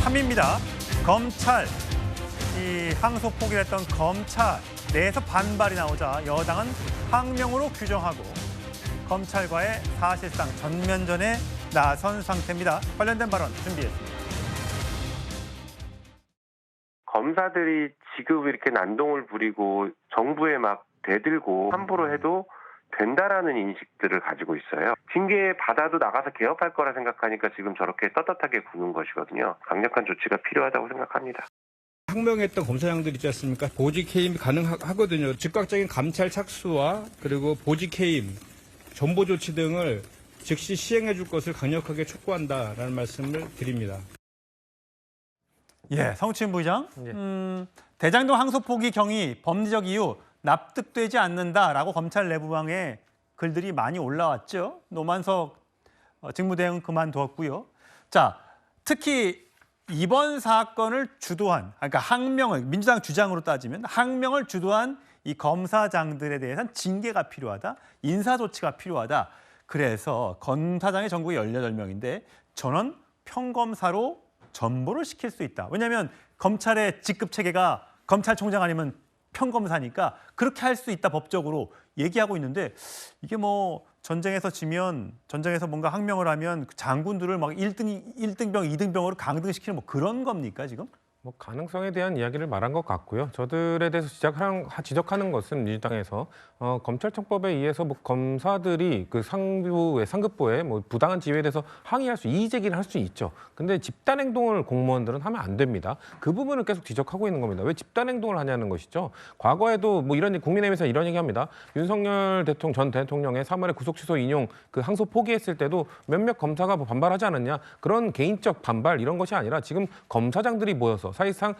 3위입니다. 검찰, 이 항소 포기를 했던 검찰 내에서 반발이 나오자 여당은 항명으로 규정하고 검찰과의 사실상 전면전에 나선 상태입니다. 관련된 발언 준비했습니다. 검사들이 지금 이렇게 난동을 부리고 정부에 막 대들고 함부로 해도 된다라는 인식들을 가지고 있어요. 징계 받아도 나가서 개업할 거라 생각하니까 지금 저렇게 떳떳하게 구는 것이거든요. 강력한 조치가 필요하다고 생각합니다. 항명했던 검사장들 있지 않습니까? 보직 해임이 가능하거든요. 즉각적인 감찰 착수와 그리고 보직 해임, 전보 조치 등을 즉시 시행해 줄 것을 강력하게 촉구한다라는 말씀을 드립니다. 예, 성추인 부의장. 대장동 항소 포기 경위 법리적 이유 납득되지 않는다라고 검찰 내부방에 글들이 많이 올라왔죠. 노만석 직무대행 그만두었고요. 자, 특히 이번 사건을 주도한, 그러니까 항명을 민주당 주장으로 따지면 항명을 주도한 이 검사장들에 대해서는 징계가 필요하다, 인사조치가 필요하다. 그래서 검사장의 전국이 18명인데 전원 평검사로 전보를 시킬 수 있다. 왜냐하면 검찰의 직급 체계가 검찰총장 아니면 평검사니까 그렇게 할 수 있다 법적으로 얘기하고 있는데 이게 뭐 전쟁에서 지면 전쟁에서 뭔가 항명을 하면 장군들을 막 1등병, 2등병으로 강등시키는 뭐 그런 겁니까 지금? 뭐 가능성에 대한 이야기를 말한 것 같고요. 저들에 대해서 지적하는 것은 민주당에서 검찰청법에 의해서 뭐 검사들이 그 상급부에 뭐 부당한 지위에 대해서 항의할 수, 이의 제기를 할 수 있죠. 근데 집단 행동을 공무원들은 하면 안 됩니다. 그 부분을 계속 지적하고 있는 겁니다. 왜 집단 행동을 하냐는 것이죠. 과거에도 뭐 국민의힘에서 이런 얘기합니다. 윤석열 전 대통령의 3월에 구속 취소 인용 그 항소 포기했을 때도 몇몇 검사가 뭐 반발하지 않았냐. 그런 개인적 반발 이런 것이 아니라 지금 검사장들이 모여서 사실상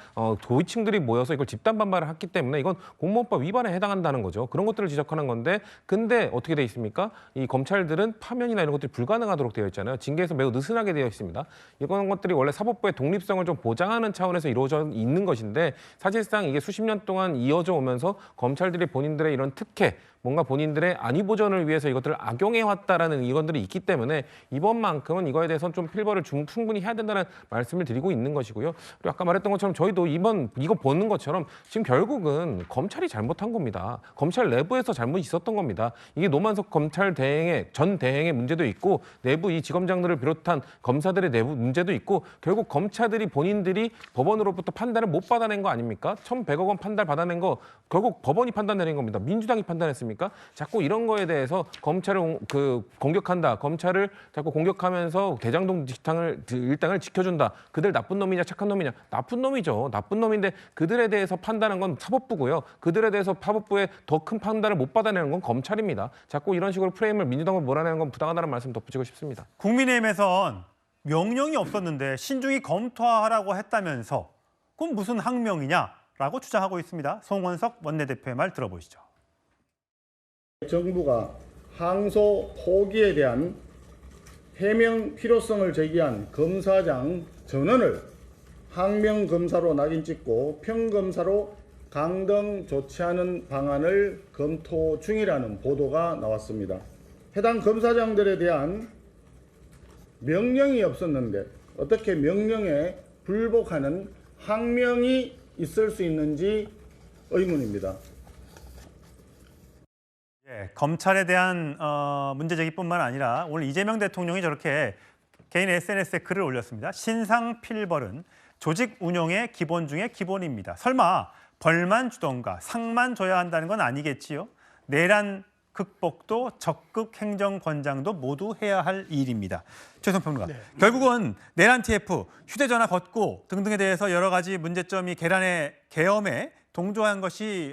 고위층들이 모여서 이걸 집단 반발을 했기 때문에 이건 공무원법 위반에 해당한다는 거죠. 그런 것들을 지적하는 건데 근데 어떻게 돼 있습니까? 이 검찰들은 파면이나 이런 것들이 불가능하도록 되어 있잖아요. 징계에서 매우 느슨하게 되어 있습니다. 이런 것들이 원래 사법부의 독립성을 좀 보장하는 차원에서 이루어져 있는 것인데 사실상 이게 수십 년 동안 이어져 오면서 검찰들이 본인들의 이런 특혜 뭔가 본인들의 안위 보전을 위해서 이것들을 악용해 왔다라는 이건들이 있기 때문에 이번만큼은 이거에 대해서는 좀 필벌을 충분히 해야 된다는 말씀을 드리고 있는 것이고요. 그리고 아까 말했던 것처럼 저희도 이거 보는 것처럼 지금 결국은 검찰이 잘못한 겁니다. 검찰 내부에서 잘못이 있었던 겁니다. 이게 노만석 검찰 전 대행의 문제도 있고 내부 이 지검장들을 비롯한 검사들의 내부 문제도 있고 결국 검찰들이 본인들이 법원으로부터 판단을 못 받아낸 거 아닙니까? 1,100억 원 판단 받아낸 거 결국 법원이 판단 내린 겁니다. 민주당이 판단했습니다. 자꾸 이런 거에 대해서 검찰을 공격한다. 검찰을 자꾸 공격하면서 대장동 일당을 지켜준다. 그들 나쁜 놈이냐 착한 놈이냐. 나쁜 놈이죠. 나쁜 놈인데 그들에 대해서 판단한 건 사법부고요. 그들에 대해서 사법부에 더 큰 판단을 못 받아내는 건 검찰입니다. 자꾸 이런 식으로 프레임을 민주당을 몰아내는 건 부당하다는 말씀 덧붙이고 싶습니다. 국민의힘에선 명령이 없었는데 신중히 검토하라고 했다면서 그건 무슨 항명이냐라고 주장하고 있습니다. 송원석 원내대표의 말 들어보시죠. 정부가 항소 포기에 대한 해명 필요성을 제기한 검사장 전원을 항명 검사로 낙인 찍고 평검사로 강등 조치하는 방안을 검토 중이라는 보도가 나왔습니다. 해당 검사장들에 대한 명령이 없었는데 어떻게 명령에 불복하는 항명이 있을 수 있는지 의문입니다. 검찰에 대한 문제 제기뿐만 아니라 오늘 이재명 대통령이 저렇게 개인 SNS에 글을 올렸습니다. 신상 필벌은 조직 운영의 기본 중에 기본입니다. 설마 벌만 주던가 상만 줘야 한다는 건 아니겠지요. 내란 극복도 적극 행정권장도 모두 해야 할 일입니다. 최선 평론가. 네. 결국은 내란 TF, 휴대전화 걷고 등등에 대해서 여러 가지 문제점이 계엄에 동조한 것이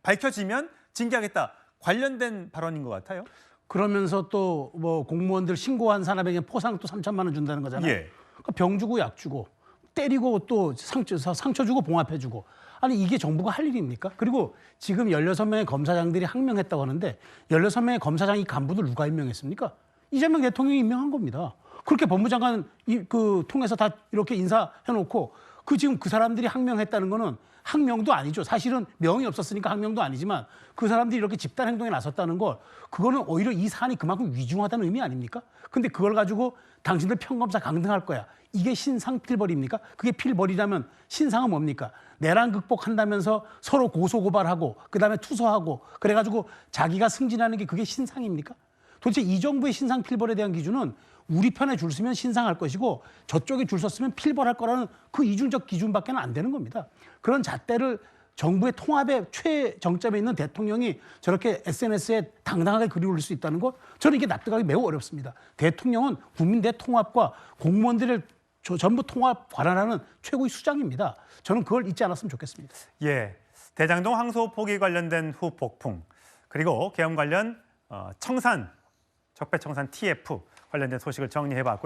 밝혀지면 징계하겠다. 관련된 발언인 것 같아요. 그러면서 또 뭐 공무원들 신고한 사람에게 포상 또 3천만 원 준다는 거잖아요. 예. 그러니까 병 주고 약 주고 때리고 또 상처 주고 봉합해 주고. 아니 이게 정부가 할 일입니까? 그리고 지금 16명의 검사장들이 항명했다고 하는데 16명의 검사장이 간부들 누가 임명했습니까? 이재명 대통령이 임명한 겁니다. 그렇게 법무장관 통해서 다 이렇게 인사해놓고 지금 그 사람들이 항명했다는 거는 항명도 아니죠. 사실은 명이 없었으니까 항명도 아니지만 그 사람들이 이렇게 집단 행동에 나섰다는 걸 그거는 오히려 이 사안이 그만큼 위중하다는 의미 아닙니까? 근데 그걸 가지고 당신들 평검사 강등할 거야. 이게 신상 필벌입니까? 그게 필벌이라면 신상은 뭡니까? 내란 극복한다면서 서로 고소고발하고 그다음에 투서하고 그래가지고 자기가 승진하는 게 그게 신상입니까? 도대체 이 정부의 신상 필벌에 대한 기준은 우리 편에 줄 서면 신상할 것이고 저쪽에 줄 섰으면 필벌할 거라는 그 이중적 기준밖에 안 되는 겁니다. 그런 잣대를 정부의 통합의 최정점에 있는 대통령이 저렇게 SNS에 당당하게 글을 올릴 수 있다는 것, 저는 이게 납득하기 매우 어렵습니다. 대통령은 국민 대통합과 공무원들을 전부 통합 관할하는 최고의 수장입니다. 저는 그걸 잊지 않았으면 좋겠습니다. 예, 대장동 항소 포기 관련된 후폭풍, 그리고 계엄 관련 청산, 적폐청산 TF 관련된 소식을 정리해봤고요.